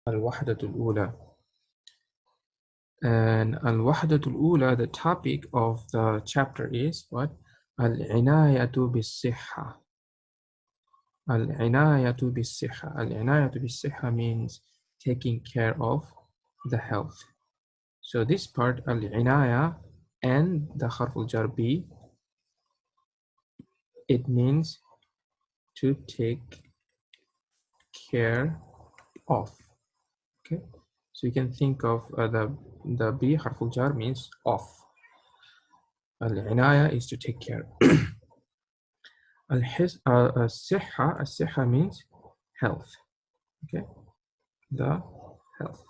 الوحدة الأولى. And الوحدة الأولى, the topic of the chapter is what? العناية بالصحة. العناية بالصحة. العناية بالصحة means taking care of the health. So this part, العناية and the حرف الجر be, it means to take care of. Okay, so you can think of the B حرف الجر means of. العناية is to take care. الصحة means health. Okay, the health.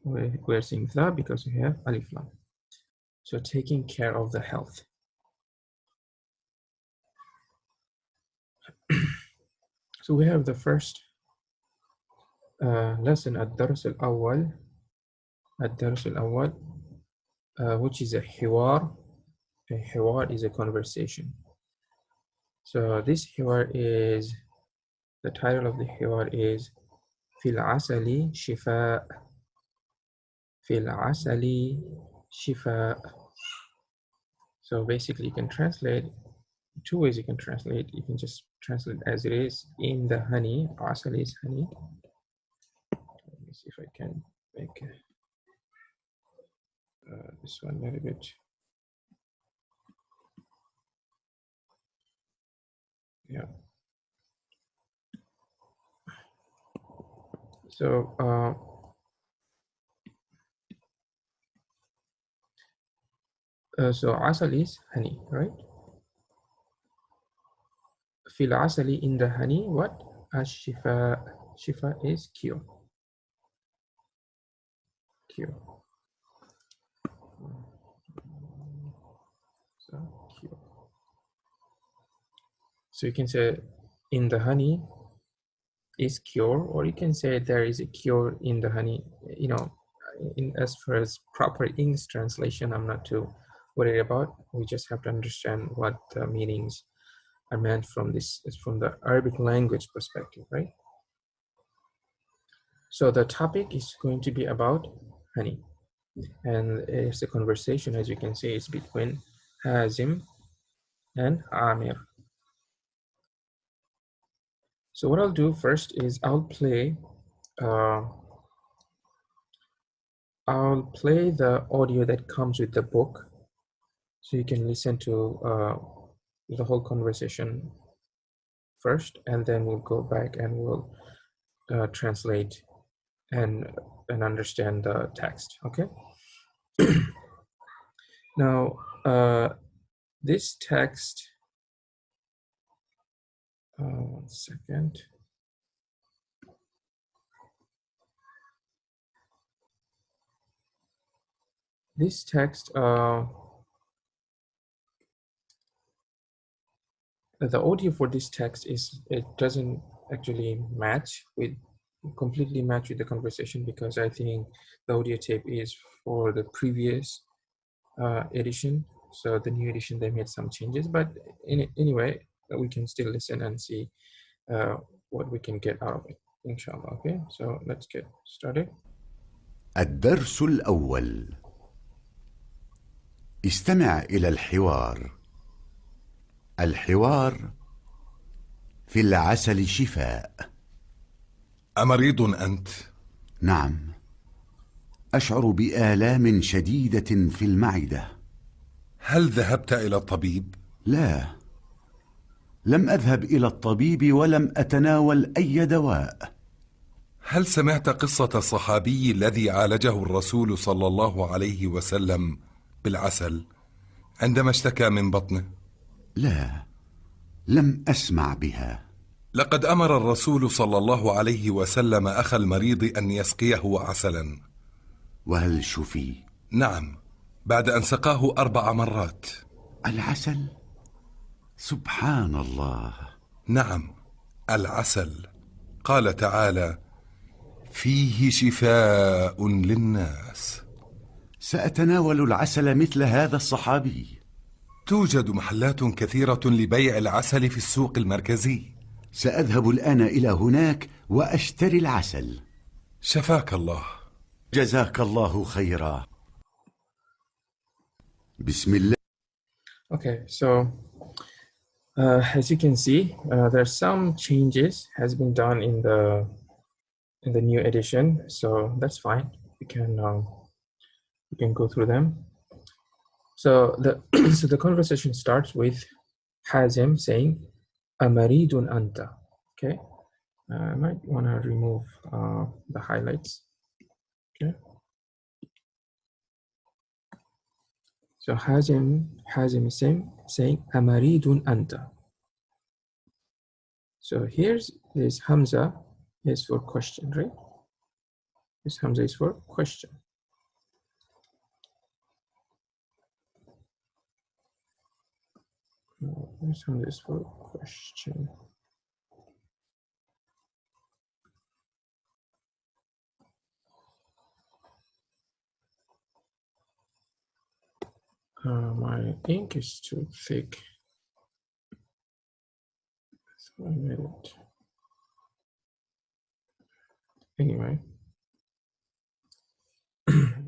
We're saying the because we have alif lam. So taking care of the health. So we have the first lesson الدرس الأول. الدرس الأول which is a حوار. A حوار is a conversation. So this حوار is, the title of the حوار is في العسل شفاء. في العسل شفاء. So basically you can translate two ways. You can translate. You can just translate as it is. In the honey, asal is honey. Let me see if I can make this one a little bit. Yeah. So asal is honey, right? Fil asali, in the honey, what? Ash-shifa. Shifa is cure. Cure. So cure. So you can say in the honey is cure, or you can say there is a cure in the honey. You know, as far as proper English translation, I'm not too worried about. We just have to understand what the meanings are meant from this, from the Arabic language perspective, right? So the topic is going to be about honey, and it's a conversation, as you can see, it's between Hazim and Amir. So what I'll do first is I'll play the audio that comes with the book, so you can listen to the whole conversation first, and then we'll go back and we'll translate and understand the text. Okay. Now this text, one second. This text, the audio for this text is, it doesn't actually completely match with the conversation, because I think the audio tape is for the previous edition. So the new edition, they made some changes, but anyway, we can still listen and see what we can get out of it, inshallah. Okay, so let's get started. الدرس الأول. استمع إلى الحوار. الحوار: في العسل شفاء. أمريض أنت؟ نعم، أشعر بآلام شديدة في المعدة. هل ذهبت إلى الطبيب؟ لا، لم أذهب إلى الطبيب ولم أتناول أي دواء. هل سمعت قصة الصحابي الذي عالجه الرسول صلى الله عليه وسلم بالعسل عندما اشتكى من بطنه؟ لا، لم أسمع بها. لقد أمر الرسول صلى الله عليه وسلم أخ المريض أن يسقيه عسلا. وهل شفي؟ نعم، بعد أن سقاه 4 مرات. العسل؟ سبحان الله. نعم، العسل. قال تعالى: فيه شفاء للناس. سأتناول العسل مثل هذا الصحابي. توجد محلات كثيرة لبيع العسل في السوق المركزي. سأذهب الآن إلى هناك وأشتري العسل. شفاك الله. جزاك الله خيرا. بسم الله. Okay, so as you can see, there's some changes has been done in the new edition, so that's fine. We can go through them. So the conversation starts with Hazim saying, "Amaridun anta." Okay, I might want to remove the highlights. Okay. So Hazim is saying Amaridun anta. So here's this Hamza is for question, right? This Hamza is for question. This Hamza is for question. My ink is too thick. So I made it. Anyway.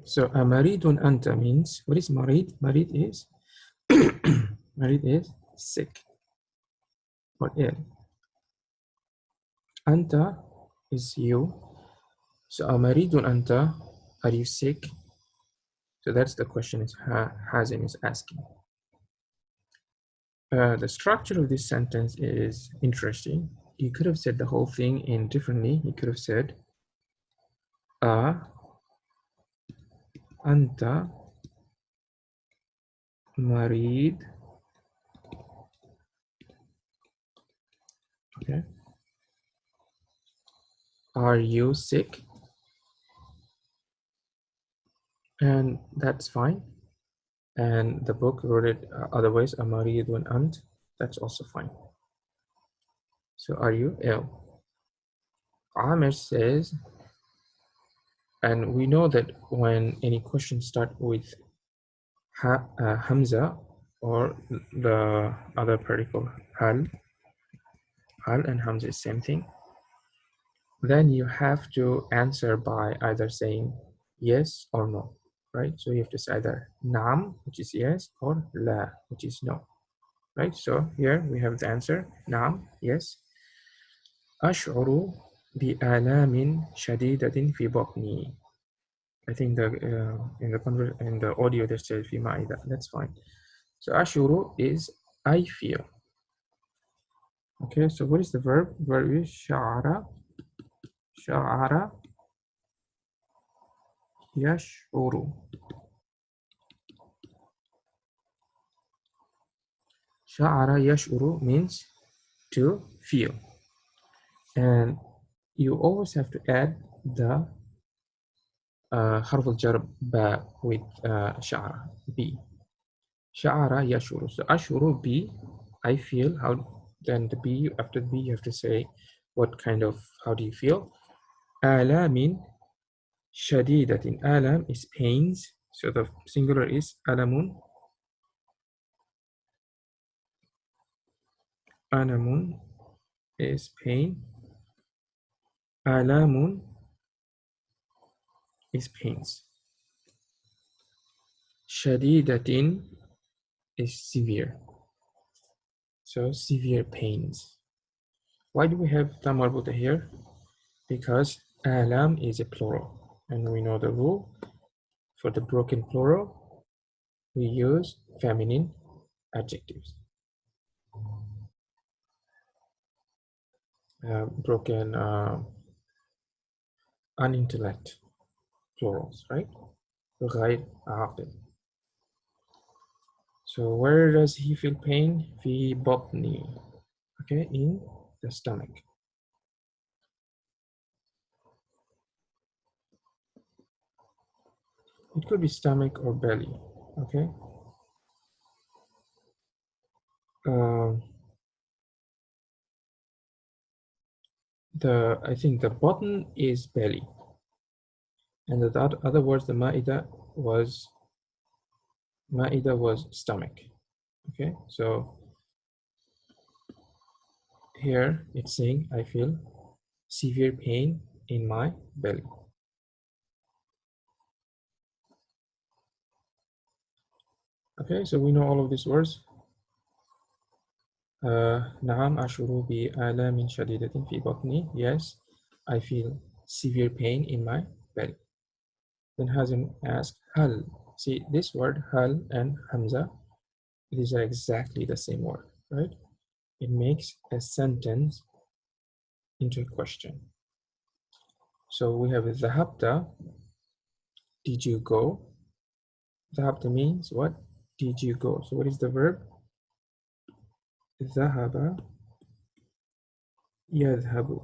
So Amaridun anta means, what is marid? Marid is marid is sick or ill. Anta is you. So Amaridun anta, are you sick? So that's the question is Hazim is asking. The structure of this sentence is interesting. You could have said the whole thing in differently. You could have said anta marid. Okay. Are you sick? And that's fine. And the book wrote it otherwise, amaridun ant. That's also fine. So are you ill? Amir says, and we know that when any question start with Hamza or the other particle hal and Hamza is same thing, then you have to answer by either saying yes or no, right? So you have to say either naam, which is yes, or la, which is no, right? So here we have the answer, naam, yes. Ash'uru bi'alamin shadidatin fi batni. I think in the audio they said fi ma'ida. That's fine. So ash'uru is I feel. Okay, so what is the verb? Verb is sha'ara. Sha'ara yash'uru. Sha'ara yash'uru means to feel. And you always have to add the harf al-jar ba with sha'ara, b. Sha'ara yash'uru. So ash'uru b, I feel. How then the b, after the b you have to say what kind of, how do you feel? Alamin shadidatin. Alam is pains. So the singular is alamun. Alamun is pain. Alamun is pains. Shadidatin is severe. So severe pains. Why do we have ta marbuta here? Because alam is a plural. And we know the rule. For the broken plural, we use feminine adjectives. Broken unintellect plurals, right? غير عاقل. So where does he feel pain? في بطني. Okay, in the stomach. It could be stomach or belly. Okay. I think the bottom is belly, and the other words, the Ma'idah was stomach. Okay, so here it's saying I feel severe pain in my belly. Okay, so we know all of these words. نعم أشعر بآلام شديدة في بطني. Yes, I feel severe pain in my belly. Then Hazim asked, Hal. See, this word Hal and Hamza, these are exactly the same word, right? It makes a sentence into a question. So we have Dhahabta, did you go? Dhahabta means what? Did you go? So what is the verb? Dhahaba yadhabu.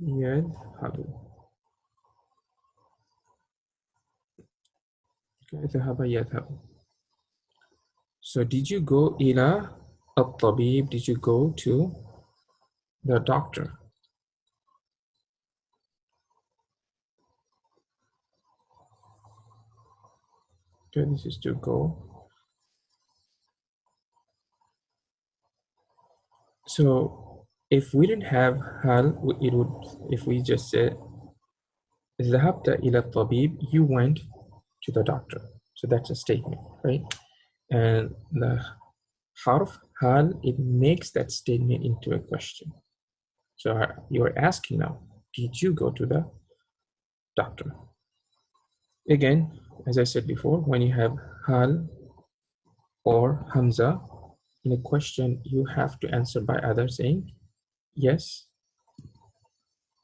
Yadhabu. Okay, dhahaba yadhabu. So did you go ila at-tabib? Did you go to the doctor? Okay, this is to go. So if we didn't have hal, it would, if we just said ذهبت إلى الطبيب, you went to the doctor. So that's a statement, right? And the harf hal, it makes that statement into a question. So you're asking now, did you go to the doctor? Again, as I said before, when you have hal or hamza in a question, you have to answer by either saying yes,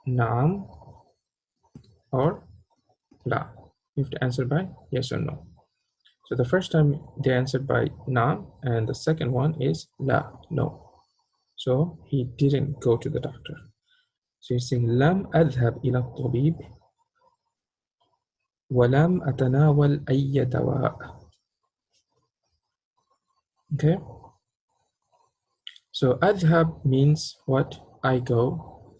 naam, or la. You have to answer by yes or no. So the first time they answered by naam, and the second one is la, no. So he didn't go to the doctor. So he's saying lam adhab ila tabib walam atanawal ayya dawa. Okay. So adhab means what? I go.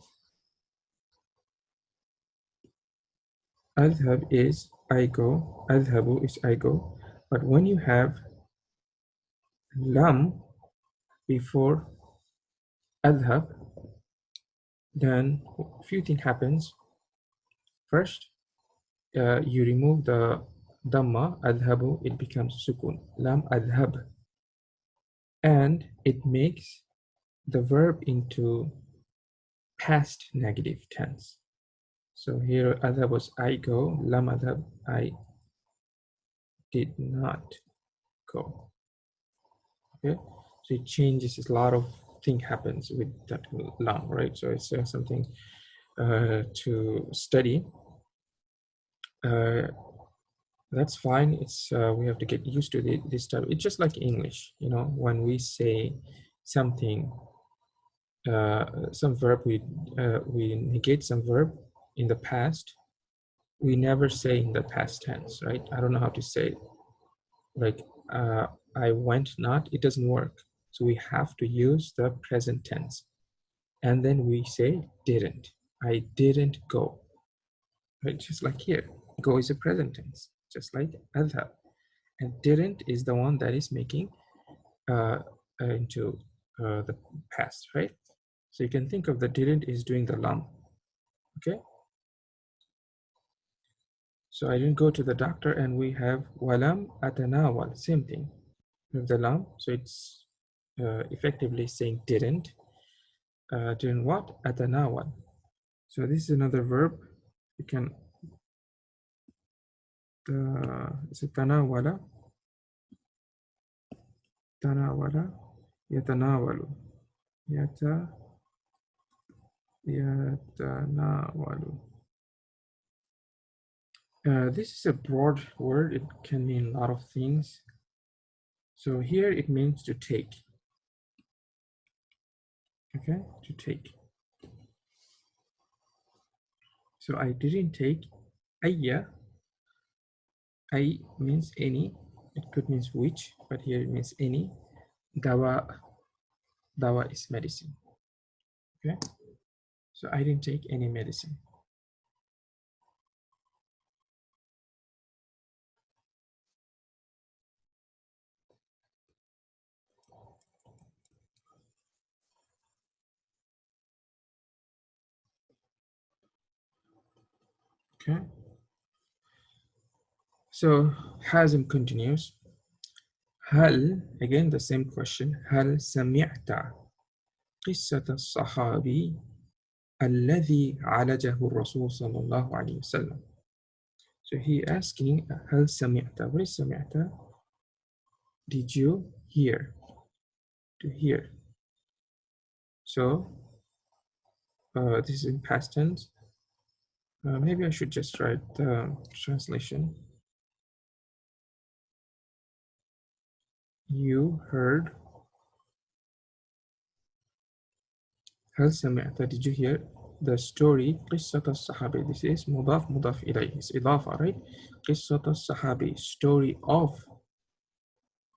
Adhab is I go. Adhabu is I go. But when you have lam before adhab, then a few things happens. First, you remove the dhamma, adhabu, it becomes sukun, lam adhab. And it makes the verb into past negative tense. So here adhab was I go, lam adhab, I did not go. Okay, so it changes, a lot of thing happens with that lam, right? So it's something to study. That's fine. It's we have to get used to this type. It's just like English, you know, when we say something, some verb, we negate some verb in the past. We never say in the past tense, right? I don't know how to say it. Like I went not. It doesn't work. So we have to use the present tense, and then we say didn't. I didn't go. Right? Just like here, go is a present tense, just like adhab. And didn't is the one that is making into the past, right? So you can think of the didn't is doing the lam, okay? So I didn't go to the doctor, and we have walam atanawal, same thing. We have the lam, so it's effectively saying didn't. Didn't what? Atanawal. So this is another verb. You can, is it tanawala? Tanawala, yatanawalu. Yatanawalu. This is a broad word. It can mean a lot of things. So here it means to take. Okay, to take. So I didn't take ayya. Ay means any. It could mean which, but here it means any. Dawa. Dawa is medicine. Okay. So I didn't take any medicine. Okay. So Hazim continues. هل, again the same question, هل سمعت قصة الصحابي الذي عالجه الرسول صلى الله عليه وسلم? So he asking, هل سمعت? What is سمعت? Did you hear? To hear. So this is in past tense. Maybe I should just write the translation. You heard. هل سمعت? Did you hear the story قصة الصحابي? This is مضاف مضاف إليه. It's إضافة, right? قصة الصحابي, story of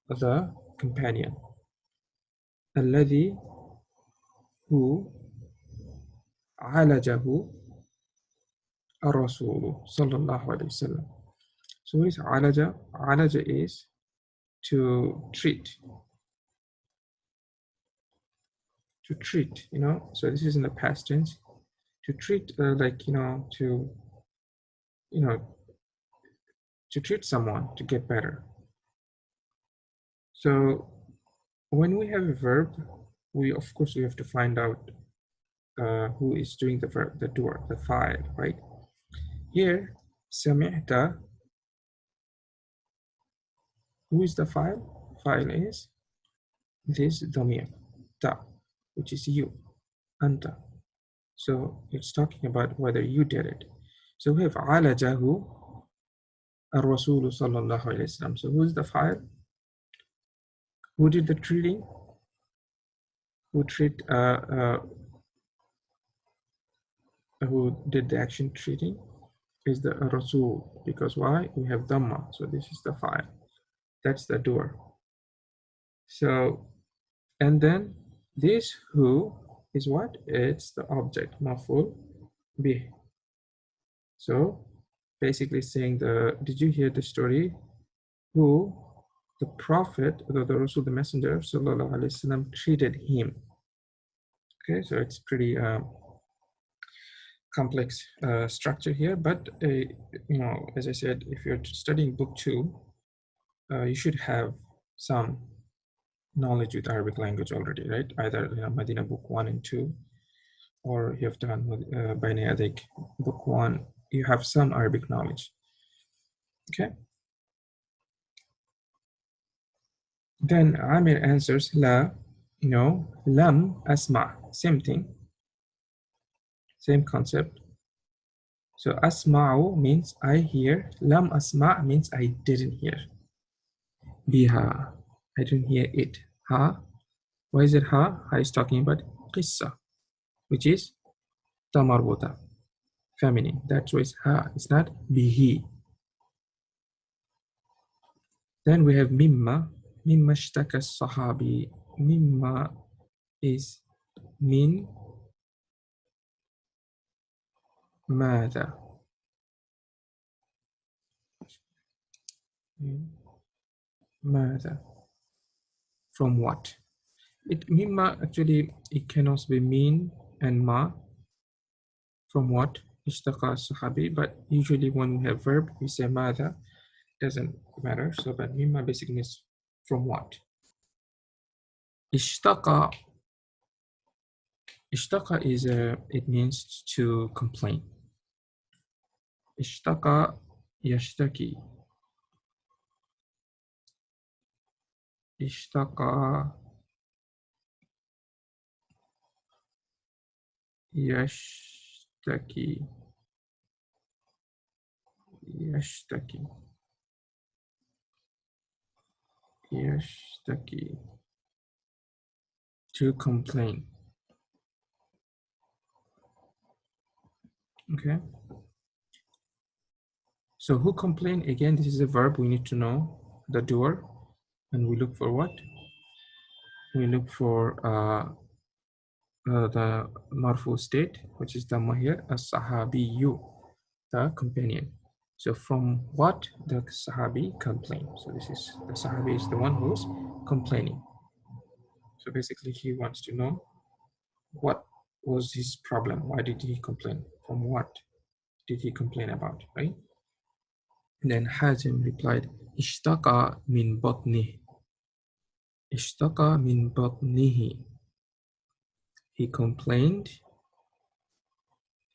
the companion. الذي who عالجه الرسول صلى الله عليه وسلم. So what is عالج? عالج is to treat. To treat, you know. So this is in the past tense. To treat, like, you know, to treat someone to get better. So when we have a verb, we of course we have to find out who is doing the verb, the doer, the file, right? Here, سمعت, who is the file? File is this ضمير, ta, which is you, anta. So it's talking about whether you did it. So we have عالجه الرسول صلى الله عليه وسلم. So who is the file? Who did the treating? Who did the action treating? Is the Rasul, because why? We have Dhamma, so this is the file. That's the doer. So, and then this who is what? It's the object, maf'ul bih. So basically saying did you hear the story? Who the Prophet, the Rasul, the Messenger, sallallahu alaihi wasallam, treated him. Okay, so it's pretty complex structure here, but you know, as I said, if you're studying book 2, you should have some knowledge with Arabic language already, right? Either, you know, Medina book 1 and 2, or you have done Bayna Yadayk book 1, you have some Arabic knowledge. Okay. Then Amir answers, La, no, Lam Asma, same thing. Same concept. So asma'u means I hear. Lam asma' means I didn't hear. Biha, I didn't hear it. Ha, why is it ha? Ha is talking about qissa, which is tamarbuta, feminine. That's why it's ha. It's not bihi. Then we have mimma. Mimma shtaka sahabi. Mimma is min ماذا. ماذا, from what. Mimma, actually it can also be min and ma, from what, ishtaqa sahabi, but usually when we have verb we say ماذا, doesn't matter. So but mimma basically means from what. Ishtaqa is it means to complain. Ishtaqa yashtaki. Ishtaqa yashtaki. Yashtaki. Yashtaki. To complain. Okay. So who complain? Again, this is a verb. We need to know the doer, and we look for what? We look for the marfu state, which is dhamma here, as-sahabiyu, the companion. So from what the sahabi complained. So this is, the sahabi is the one who's complaining. So basically he wants to know what was his problem. Why did he complain? From what did he complain about, right? then Hazim replied, Ishtaqa min batnih. Ishtaqa min batnihi. He complained.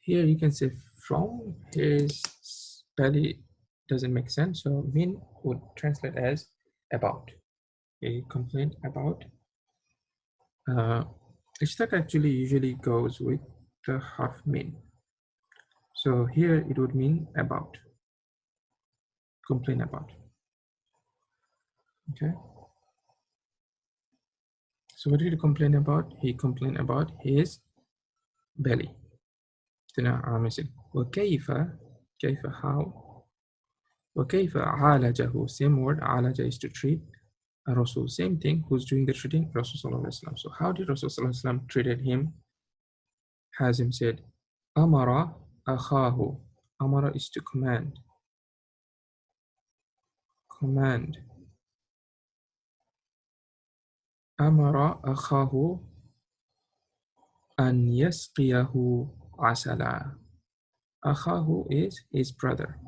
Here you can say from his belly doesn't make sense. So min would translate as about. He complained about. Ishtaq actually usually goes with the harf min. So here it would mean about. Complain about. Okay. So what did he complain about? He complained about his belly. وكيف how وكيف عالجه, same word, عالج is to treat, Rasul, same thing, who's doing the treating? Rasul sallallahu alaihi wasallam. So how did Rasul sallallahu alaihi wasallam treated him? Hazim said, Amara akhahu. Amara is to command. Command. Amara akhahu an yasqiyahu asala. Akhahu is his brother.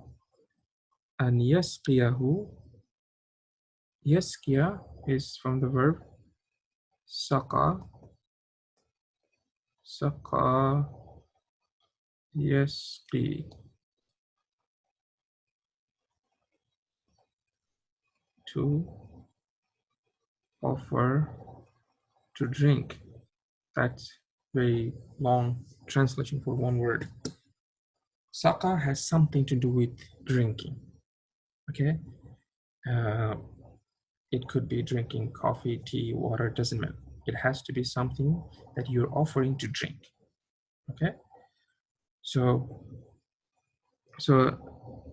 An yasqiyahu. Yasqiya is from the verb saqa. Saqa yasqi. To offer to drink. That's very long translation for one word. Saqa has something to do with drinking. Okay, it could be drinking coffee, tea, water, doesn't matter. It has to be something that you're offering to drink. Okay, so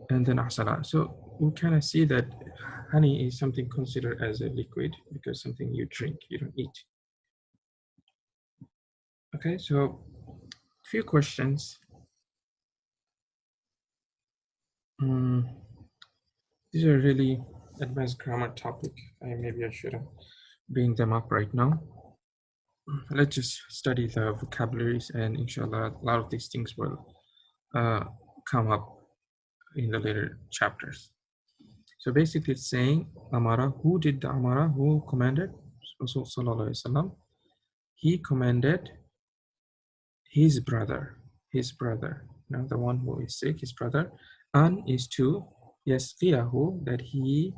and then asala. So we kind of see that honey is something considered as a liquid because something you drink, you don't eat. Okay, so few questions. These are really advanced grammar topic. Maybe I shouldn't bring them up right now. Let's just study the vocabularies, and inshallah, a lot of these things will come up in the later chapters. So basically it's saying Amara, who did the Amara, who commanded? Rasul sallallahu alaihi wasallam. He commanded his brother, now the one who is sick, his brother, an is to yasqiyahu, that he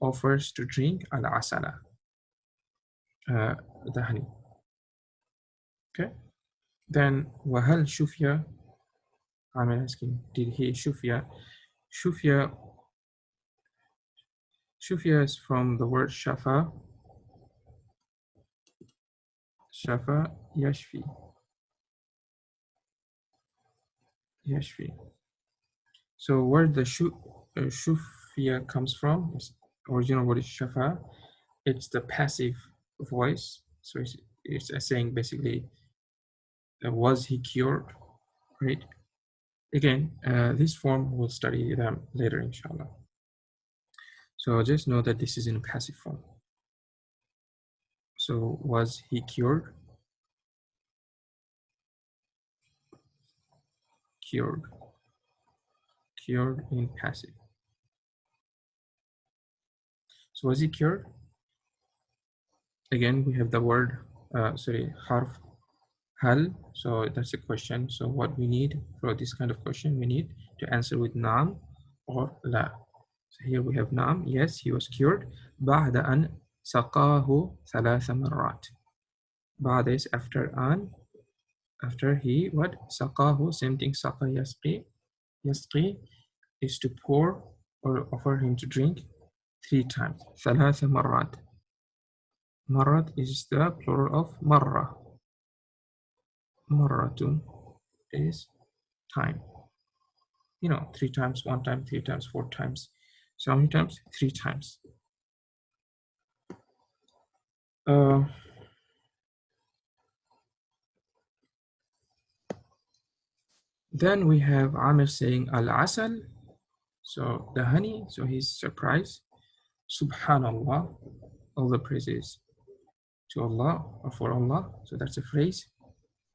offers to drink al-asala, the honey. Okay, then wahal shufya, I'm asking, did he shufya? Shufya is from the word shafa. Shafa yashfi. Yashfi. So where the shufya comes from, original word is shafa. It's the passive voice. So it's saying basically, was he cured, right? Again, this form we'll study them later, inshallah. So just know that this is in a passive form. So was he cured? Cured. Cured in passive. So was he cured? Again, we have the word, harf hal. So that's a question. So what we need for this kind of question, we need to answer with naam or la. So here we have naam, yes, he was cured. بعد أن سقاه ثلاث مرات. بعد is after an, after he, what? سقاه, same thing, saqa yasqi. Yasqi is to pour or offer him to drink 3 times. ثلاث مرات. Marat is the plural of marra. Marratun is time. 3 times, 1 time, 3 times, 4 times. So how many times? 3 times. Then we have Amir saying al-asal, so the honey, so he's surprised. Subhanallah, all the praises to Allah or for Allah. So that's a phrase.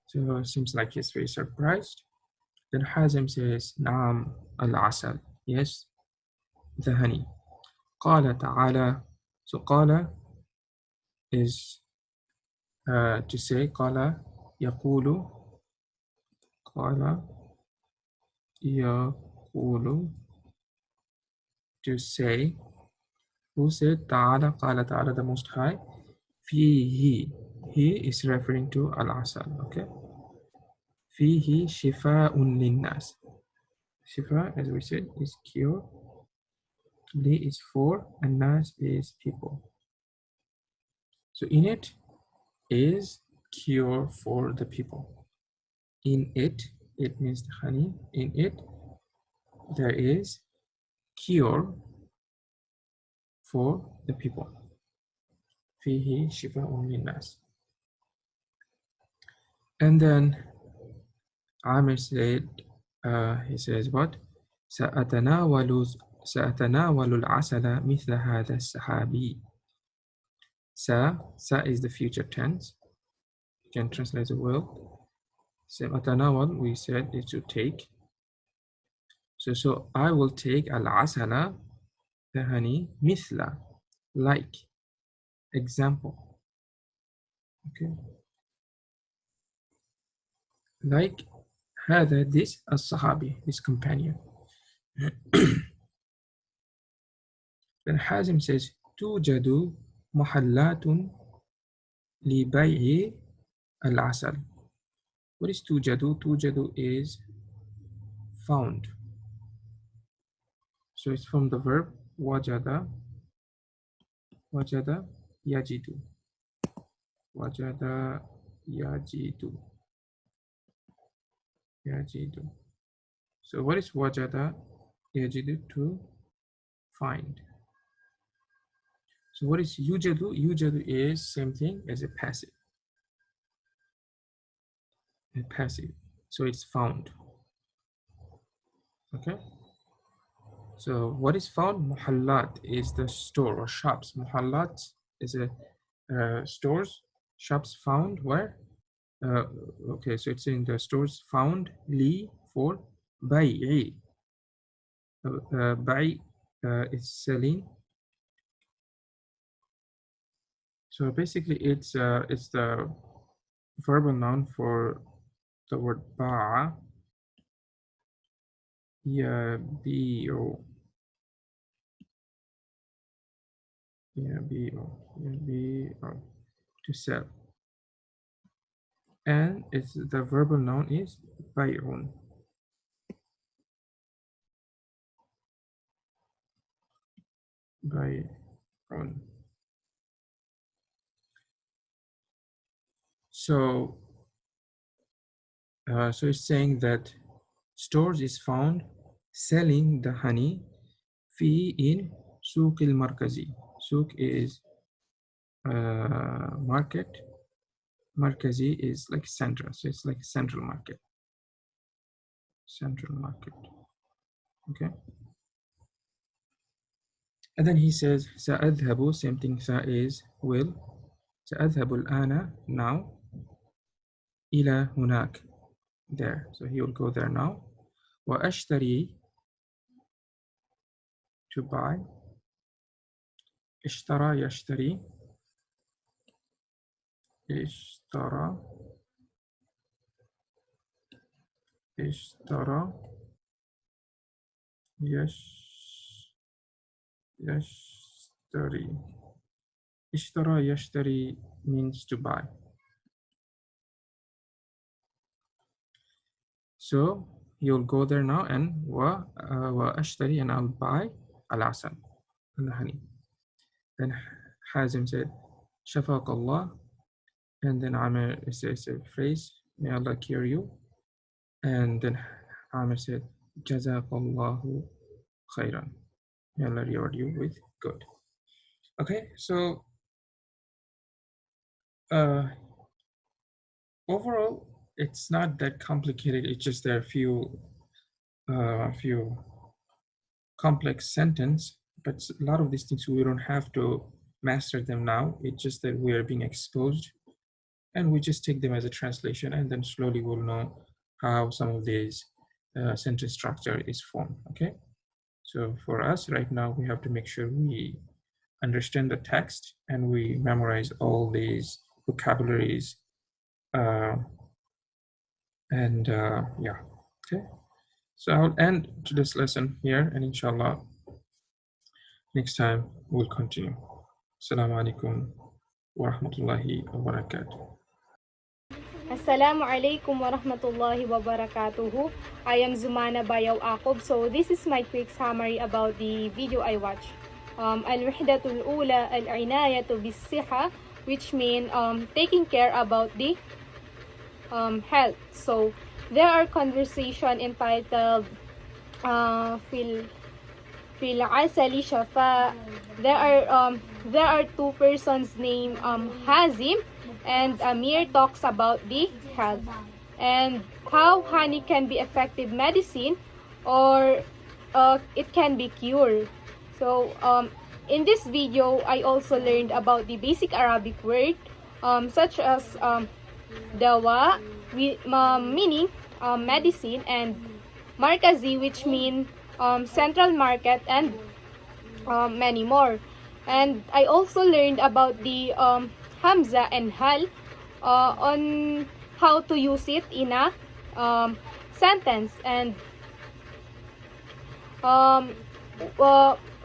So it seems like he's very surprised. Then Hazim says, Naam al-asal, yes, the honey. قال تعالى. So قال is to say. قال يقول. قال يقول to say. Who said تعالى? قال تعالى, the Most High. فيه. He is referring to al-asal. Okay. فيه شفاء للناس. Shifa, as we said, is cure. Li is for, and nas is people. So in it is cure for the people. In it, it means the honey. In it, there is cure for the people. Fihi shifa'un linnas. And then Amir said, he says what? سأتناول العسل مثل هذا السحابي. Sa is the future tense. You can translate as well. سأتناول, we said, is to take. So I will take al-asala, the honey, mithla, like, example. Okay. Like هذا, this as-sahabi, his companion. Then Hazim says, توجد محلات لبيع العسل. What is توجد? توجد is found. So it's from the verb وجد. وجد يجد. وجد يجد. يجد. So what is وجد يجد? To find. So what is يوجد? يوجد is same thing as a passive. A passive. So it's found. Okay. So what is found? Muhallat is the store or shops. Muhallat is a stores, shops found where? Okay, so it's in the stores found. Li for bai'i. Bai is selling. So basically, it's the verbal noun for the word ba'a. Yabi'u. Yabi'u. To sell. And it's the verbal noun is bay'un. Bay'un. So it's saying that stores is found selling the honey fi in souk al-markazi. Souk is market. Markazi is like central, so it's like a central market. Central market. Okay. And then he says, سأذهب, same thing, sa is will. سأذهب الآن, now. إلى هناك, there. So he will go there now. وأشتري, to buy. اشترى يشتري. اشترى يشتري. اشترى يشتري means to buy. So you'll go there now and وأشتري, and I'll buy al-asal, the honey. Then Hazim said, شفاك الله. And then Amir says a phrase, may Allah cure you. And then Amir said, Jazakallahu khairan. May Allah reward you with good. Okay, so overall, it's not that complicated. It's just there are a few complex sentences, but a lot of these things we don't have to master them now. It's just that we are being exposed, and we just take them as a translation, and then slowly we'll know how some of these sentence structure is formed. Okay, So for us right now, we have to make sure we understand the text and we memorize all these vocabularies. Yeah, okay. So I'll end today's lesson here, and inshallah, next time we'll continue. Assalamu alaikum wa rahmatullahi wa barakatuh. Assalamu alaikum wa rahmatullahi wa barakatuhu. I am Zumana Bayaw Akob. So this is my quick summary about the video I watched. Al-Wahdatul Ula al-Inayatu bis-Siha, which mean taking care about the health. So there are conversation entitled Fil Asali Shafa. There are two persons named Hazim and Amir talks about the health and how honey can be effective medicine or it can be cured. So in this video, I also learned about the basic Arabic word such as dawa, meaning medicine, and markazi, which mean central market, and many more. And I also learned about the Hamza and Hal on how to use it in a sentence. And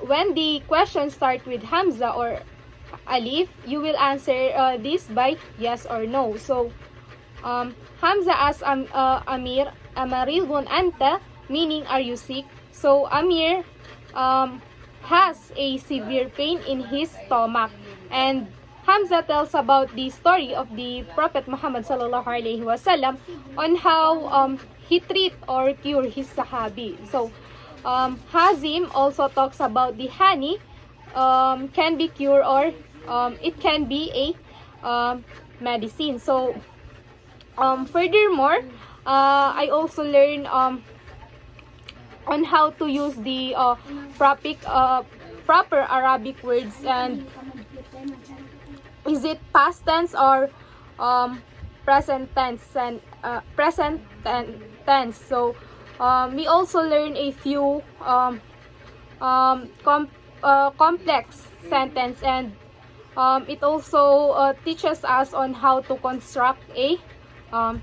when the question start with Hamza or Alif, you will answer this by yes or no. So Hamza asks Amir, Amaridun anta, meaning are you sick? So Amir has a severe pain in his stomach, and Hamza tells about the story of the Prophet Muhammad sallallahu alaihi wasallam on how he treat or cure his sahabi. So Hazim also talks about the honey can be cured or it can be a medicine. So furthermore, I also learned on how to use the proper Arabic words, and is it past tense or present tense and present tense. So we also learn a few complex sentence, and it also teaches us on how to construct a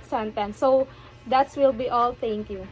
sentence. So that will be all. Thank you.